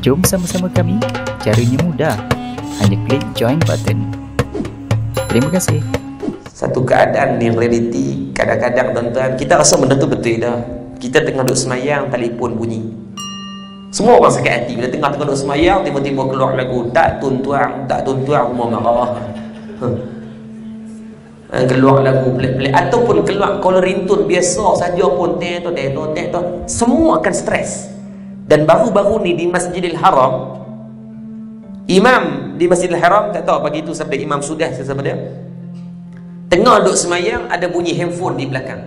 Jom sama-sama kami. Caranya mudah. Hanya klik join button. Terima kasih. Satu keadaan yang realiti, kadang-kadang tuan-tuan kita rasa benda tu betul dah. Kita tengah duduk semayang, telefon bunyi. Semua orang sakit hati bila tengah duduk semayang, tiba-tiba keluar lagu tak tuan-tuan, tak tuan-tuan, rumah marah. Keluar lagu pelik-pelik ataupun keluar kalau ringtone biasa saja pun semua akan stres. Dan baru-baru ni di Masjidil Haram, imam di Masjidil Haram, tak tahu pagi tu sabda Imam Sudah siapa dia, tengah duduk semayang ada bunyi handphone di belakang.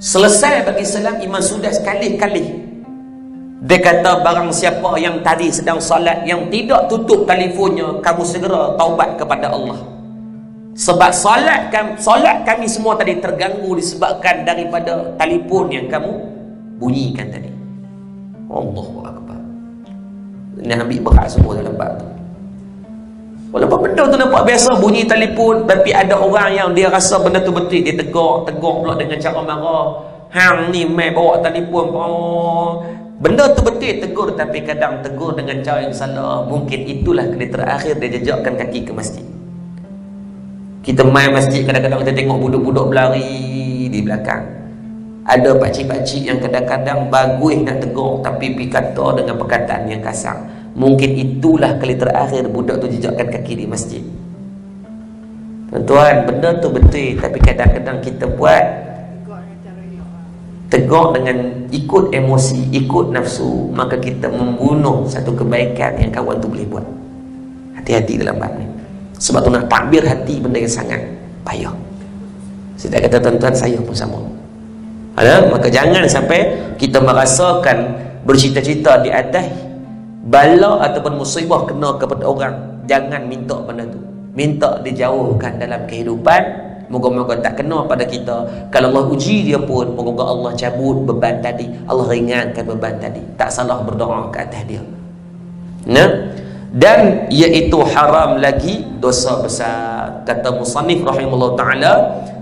Selesai bagi salam Imam Sudah sekali-kali dia kata, barang siapa yang tadi sedang salat yang tidak tutup telefonnya, kamu segera taubat kepada Allah. Sebab salat kami semua tadi terganggu disebabkan daripada telefon yang kamu bunyikan tadi. Allahu Akbar. Ini ambil berat semua dalam bab tu. Walaupun benda tu nampak biasa, bunyi telefon, tapi ada orang yang dia rasa benda tu betul, dia tegur pula dengan cara marah. Hang ni mai bawa telefon benda tu betul tegur, tapi kadang tegur dengan cara yang salah. Mungkin itulah kali terakhir dia jejakkan kaki ke masjid. Kita main masjid, kadang-kadang kita tengok budak-budak berlari di belakang. Ada pakcik-pakcik yang kadang-kadang bagus nak tegur, tapi pergi kata dengan perkataan yang kasar. Mungkin itulah kali terakhir budak tu jejakkan kaki di masjid. Tuan-tuan, benda tu betul, tapi kadang-kadang kita buat tegur dengan ikut emosi, ikut nafsu, maka kita membunuh satu kebaikan yang kawan tu boleh buat. Hati-hati dalam bab ni. Sebab tu nak takbir hati benda yang sangat payah. Saya tak kata tuan-tuan, saya pun sama. Maka jangan sampai kita merasakan bercita-cita di atas bala ataupun musibah kena kepada orang. Jangan minta benda tu, minta dijauhkan dalam kehidupan. Moga-moga tak kena pada kita. Kalau Allah uji dia pun, moga-moga Allah cabut beban tadi, Allah ringankan beban tadi. Tak salah berdoa ke atas dia. Dan iaitu haram lagi dosa besar. Kata musannif rahimahullah ta'ala,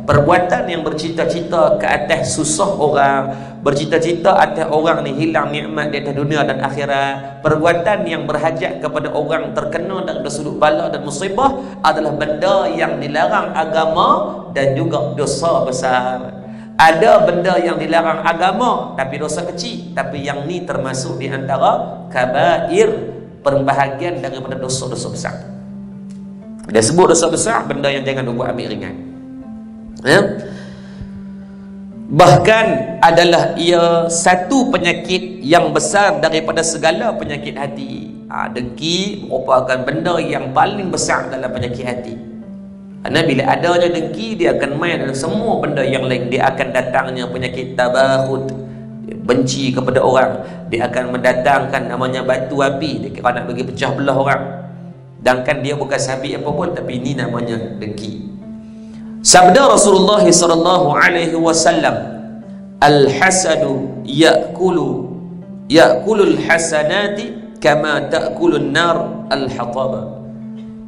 perbuatan yang bercita-cita ke atas susah orang, bercita-cita atas orang ni hilang nikmat di atas dunia dan akhirat, perbuatan yang berhajat kepada orang terkena dari sudut bala dan musibah adalah benda yang dilarang agama dan juga dosa besar. Ada benda yang dilarang agama tapi dosa kecil, tapi yang ni termasuk di antara kabair, perbahagian daripada dosa-dosa besar. Dia sebut dosa besar, benda yang jangan buat ambil ringan. Bahkan adalah ia satu penyakit yang besar daripada segala penyakit hati. Dengki merupakan benda yang paling besar dalam penyakit hati. Kerana bila adanya dengki, dia akan main dalam semua benda yang lain. Dia akan datangnya penyakit tabakhut, benci kepada orang. Dia akan mendatangkan namanya batu api, dia kira nak bagi pecah belah orang. Sedangkan dia bukan sahabat apa pun, tapi ini namanya dengki. Sabda Rasulullah sallallahu alaihi wasallam, al-hasadu ya'kulul hasanati kama ta'kulun nar al-hataba.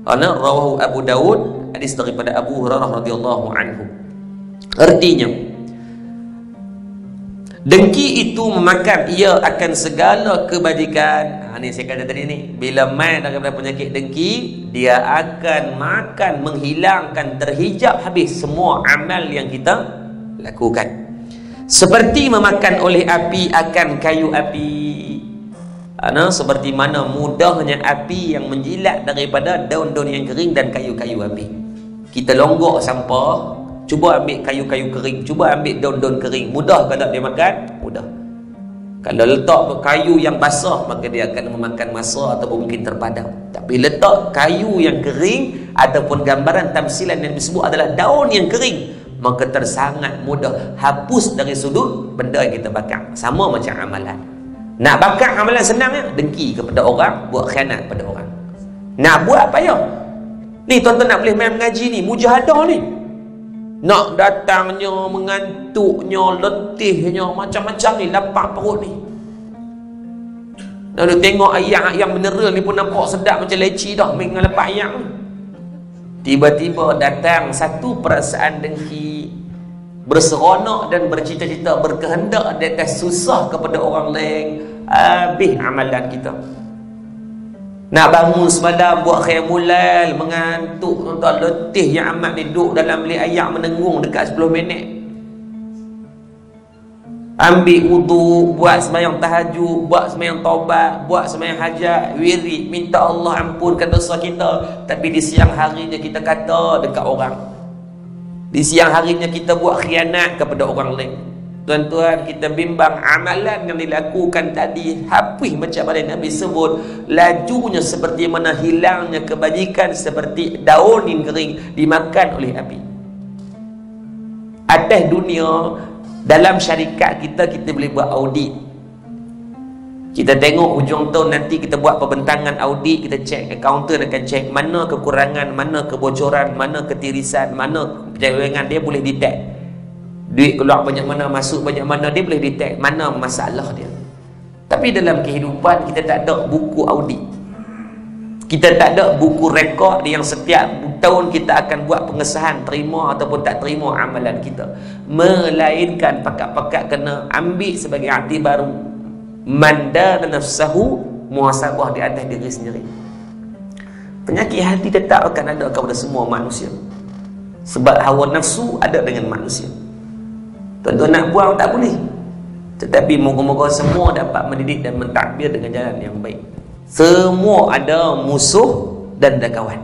Ana rawahu Abu Daud, hadis daripada Abu Hurairah radhiyallahu anhu. Artinya, dengki itu memakan ia akan segala kebajikan. Ini saya kata tadi ni, bila main daripada penyakit dengki, dia akan makan, menghilangkan, terhijab habis semua amal yang kita lakukan. Seperti memakan oleh api akan kayu api. Seperti mana mudahnya api yang menjilat daripada daun-daun yang kering dan kayu-kayu api. Kita longgok sampah, cuba ambil kayu-kayu kering, cuba ambil daun-daun kering, mudah ke tak dia makan? Mudah. Kalau letak kayu yang basah, maka dia akan memakan masa ataupun mungkin terpadam. Tapi letak kayu yang kering ataupun gambaran tamsilan yang disebut adalah daun yang kering, maka tersangat mudah hapus dari sudut benda yang kita bakar. Sama macam amalan. Nak bakar amalan senangnya, dengki kepada orang, buat khianat pada orang. Nak buat apa ya? Ni tuan-tuan nak boleh main mengaji ni, mujahadah ni. Nak datangnya, mengantuknya, letihnya, macam-macam ni, lapar perut ni. Lalu tengok ayam mineral ni pun nampak sedap macam leci dah, dengan lepak ayam ni. Tiba-tiba datang satu perasaan dengki, berseronok dan bercita-cita, berkehendak di atas susah kepada orang lain. Habis amalan kita. Nak bangun semalam buat qiyamul lail, mengantuk, tuan letih yang amat ni, duduk dalam bilik ayak menengung dekat 10 minit. Ambil wudu, buat sembahyang tahajud, buat sembahyang taubat, buat sembahyang hajat, wirid, minta Allah ampunkan dosa kita. Tapi di siang harinya kita kata dekat orang. Di siang harinya kita buat khianat kepada orang lain. Tuan-tuan, kita bimbang amalan yang dilakukan tadi habis macam mana Nabi sebut, lajunya seperti mana hilangnya kebajikan, seperti daun yang kering dimakan oleh api. Atas dunia, dalam syarikat kita boleh buat audit. Kita tengok hujung tahun nanti kita buat perbentangan audit, kita cek, accountant akan cek mana kekurangan, mana kebocoran, mana ketirisan, mana penyelewengan, dia boleh detect. Duit keluar banyak mana, masuk banyak mana, dia boleh detect mana masalah dia. Tapi dalam kehidupan kita tak ada buku audit. Kita tak ada buku rekod yang setiap tahun kita akan buat pengesahan terima ataupun tak terima amalan kita. Melainkan pakat-pakat kena ambil sebagai arti baru, manda dan nafsahu, muhasabah di atas diri sendiri. Penyakit hati tetap akan ada kepada semua manusia. Sebab hawa nafsu ada dengan manusia. Tuan-tuan nak buang tak boleh. Tetapi moga-moga semua dapat mendidik dan mentadbir dengan jalan yang baik. Semua ada musuh dan ada kawan.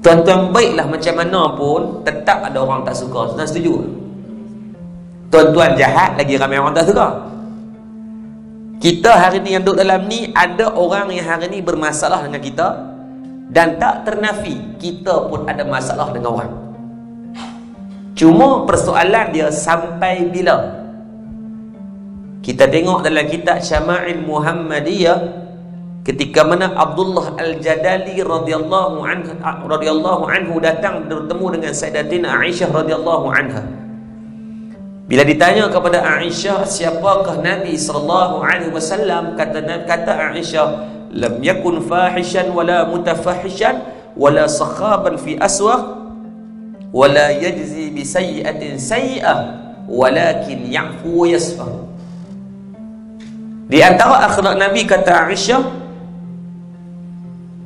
Tuan-tuan baiklah macam mana pun, tetap ada orang tak suka. Tuan setuju? Tuan-tuan jahat, lagi ramai orang tak suka. Kita hari ni yang duduk dalam ni, ada orang yang hari ni bermasalah dengan kita, dan tak ternafi kita pun ada masalah dengan orang. Cuma persoalan dia sampai bila. Kita tengok dalam kitab Syama'il Muhammadiyah, ketika mana Abdullah Al-Jadali radhiyallahu anhu datang bertemu dengan Sayyidatina Aisyah radhiyallahu anha. Bila ditanya kepada Aisyah siapakah Nabi sallallahu alaihi wasallam, kata Aisyah, lam yakun fahishan wala mutafahishan wala sakhaban fi aswaq wala yajzi bi sayyi'atin sayyi'ah walakin ya'fu wa yasfah. Di antara akhlak Nabi, kata Aisyah,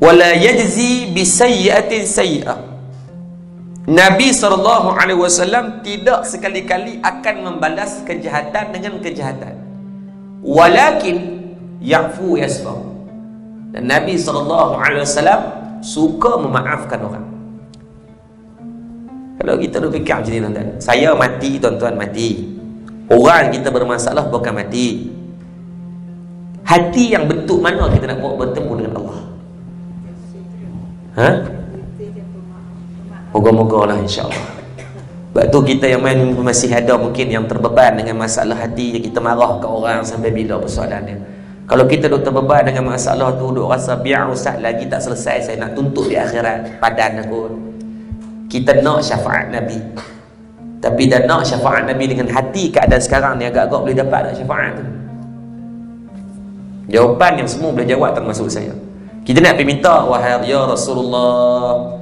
wala yajzi bi sayyi'atin sayyi'ah, Nabi SAW tidak sekali-kali akan membalas kejahatan dengan kejahatan, walakin ya'fu yasfah, dan Nabi SAW suka memaafkan orang. Kalau kita fikir macam ni, tuan-tuan, saya mati, tuan-tuan mati, orang kita bermasalah bukan mati. Hati yang bentuk mana kita nak buat bertemu dengan Allah? Moga-moga lah, insyaAllah. Sebab tu kita yang masih ada mungkin yang terbeban dengan masalah hati, kita marah ke orang sampai bila persoalannya. Kalau kita duk terbeban dengan masalah tu, duk rasa biar ustaz lagi tak selesai, saya nak tuntut di akhirat, padan aku. Kita nak syafaat Nabi, tapi dah nak syafaat Nabi dengan hati keadaan sekarang ni, agak-agak boleh dapat tak syafaat tu? Jawapan yang semua boleh jawab termasuk saya. Kita nak pergi minta, wahai ya Rasulullah,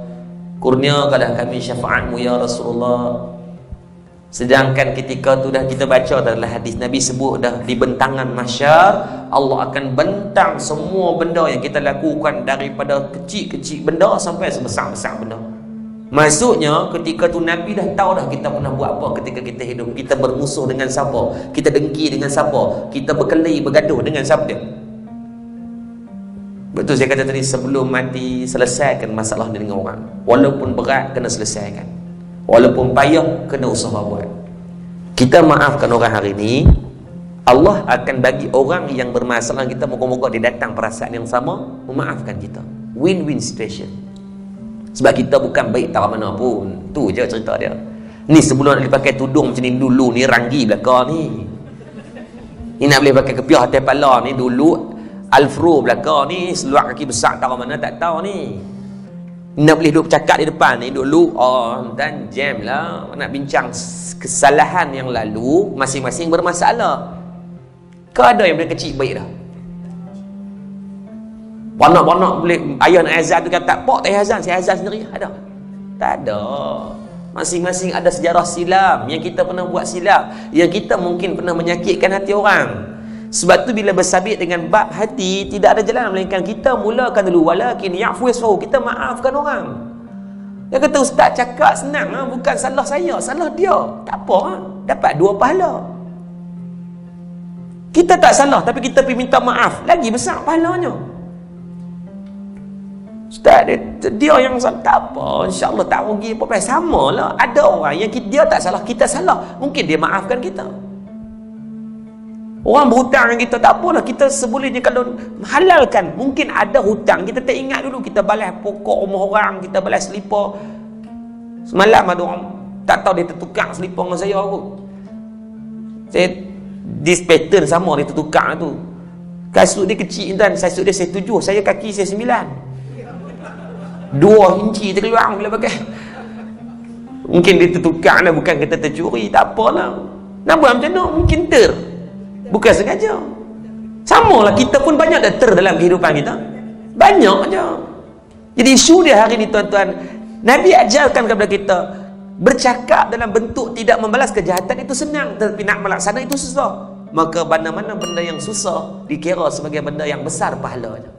kurniakanlah kami syafaatmu ya Rasulullah. Sedangkan ketika tu dah kita baca dalam hadis Nabi sebut dah, di bentangan mahsyar Allah akan bentang semua benda yang kita lakukan, daripada kecil-kecil benda sampai sebesar-besar benda. Maksudnya ketika tu Nabi dah tahu dah kita pernah buat apa ketika kita hidup. Kita bermusuh dengan siapa, kita dengki dengan siapa, kita berkelahi bergaduh dengan siapa dia. Betul saya kata tadi, sebelum mati selesaikan masalah dengan orang. Walaupun berat kena selesaikan, walaupun payah kena usaha buat. Kita maafkan orang hari ni, Allah akan bagi orang yang bermasalah kita, moga-moga dia datang perasaan yang sama, memaafkan kita. Win-win situation. Sebab kita bukan baik tak mana pun. Tu je cerita dia. Ni sebelum nak boleh pakai tudung macam ni dulu, ni ranggi belakang ni. Ni nak boleh pakai kepiah atas kepala ni dulu, Alfro belakang ni, seluar kaki besar tak mana tak tahu ni. Nak boleh duduk cakap di depan ni dulu, oh dan jam lah, nak bincang kesalahan yang lalu, masing-masing bermasalah. Kau ada yang boleh kecil baik dah. Banak-banak boleh, ayah nak azan tu kata, pak tak azan, saya azan sendiri. Ada? Tak ada. Masing-masing ada sejarah silam, yang kita pernah buat silap, yang kita mungkin pernah menyakitkan hati orang. Sebab tu bila bersabit dengan bab hati, tidak ada jalan melainkan kita mulakan dulu. Walakin ya'fu yasfahu, kita maafkan orang. Dia kata, ustaz cakap senang, bukan salah saya, salah dia. Tak apa, dapat 2 pahala. Kita tak salah, tapi kita pergi minta maaf, lagi besar pahalanya. Ustaz, dia yang salah, tak apa, insyaAllah tak rugi apa-apa. Sama lah, ada orang yang dia tak salah, kita salah, mungkin dia maafkan kita. Orang berhutang dengan kita, tak apalah, kita sebolehnya kalau halalkan. Mungkin ada hutang, kita tak ingat dulu, kita balas pokok rumah orang, kita balas selipar. Semalam ada orang, tak tahu dia tertukar selipar dengan saya aku. Saya, this pattern sama, dia tertukar tu. Kasut dia kecil dan kasut dia saya 7, saya kaki saya 9. 2 inci terkeluar bila pakai. Mungkin dia tertukar lah, bukan kita tercuri, tak apalah. Nampak macam mana? Mungkin bukan sengaja. Samalah, kita pun banyak dah dalam kehidupan kita. Banyak je. Jadi isu dia hari ni tuan-tuan, Nabi ajarkan kepada kita, bercakap dalam bentuk tidak membalas kejahatan itu senang, tetapi nak melaksana itu susah. Maka mana-mana benda yang susah dikira sebagai benda yang besar pahalanya.